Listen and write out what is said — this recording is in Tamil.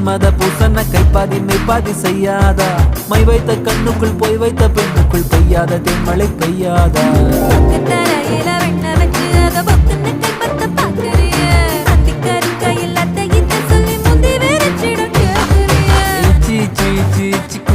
மன்மத பூசன கைப்பாதி மெய்ப்பாதி செய்யாதா மை வைத்த கண்ணுக்குள் போய் வைத்த பெண்ணுக்குள் பெய்யாத தென்மழை பெய்யாதா ची ची ची ची